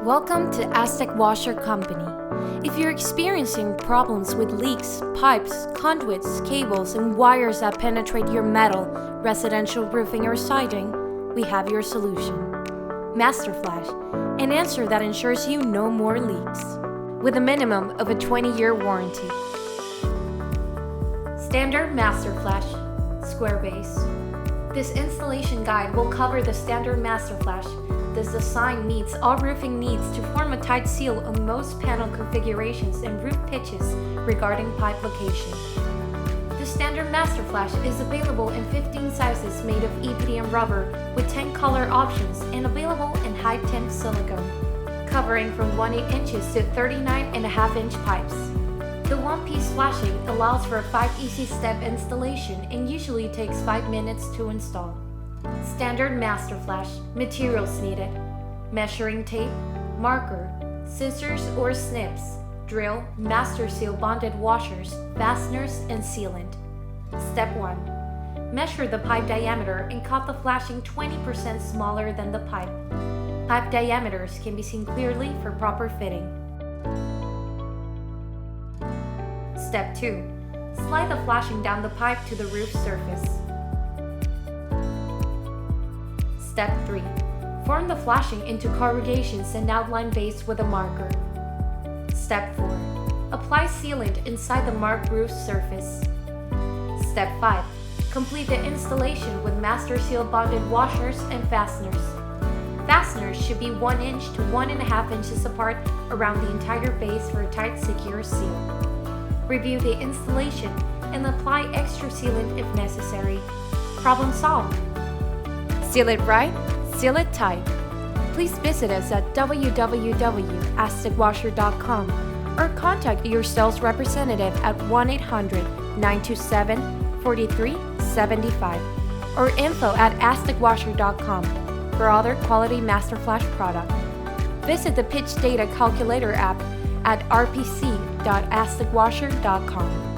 Welcome to Aztec Washer Company. If you're experiencing problems with leaks, pipes, conduits, cables, and wires that penetrate your metal, residential roofing, or siding, we have your solution. Master Flash, an answer that ensures you no more leaks, with a minimum of a 20-year warranty. Standard Master Flash, square base. This installation guide will cover the standard Master Flash. This design meets all roofing needs to form a tight seal on most panel configurations and roof pitches regarding pipe location. The standard Master Flash is available in 15 sizes made of EPDM rubber with 10 color options and available in high temp silicone, covering from 1/8 inches to 39.5-inch pipes. The one-piece flashing allows for a 5 easy step installation and usually takes 5 minutes to install. Standard Master Flash. Materials needed: measuring tape, marker, scissors or snips, drill, master seal bonded washers, fasteners, and sealant. Step 1. Measure the pipe diameter and cut the flashing 20% smaller than the pipe. Pipe diameters can be seen clearly for proper fitting. Step 2. Slide the flashing down the pipe to the roof surface. Step 3. Form the flashing into corrugations and outline base with a marker. Step 4. Apply sealant inside the marked roof surface. Step 5. Complete the installation with master seal bonded washers and fasteners. Fasteners should be 1 inch to 1.5 inches apart around the entire base for a tight, secure seal. Review the installation and apply extra sealant if necessary. Problem solved! Seal it right, seal it tight. Please visit us at www.aztecwasher.com or contact your sales representative at 1-800-927-4375 or info@aztecwasher.com for other quality Master Flash product. Visit the Pitch Data Calculator app at rpc.aztecwasher.com.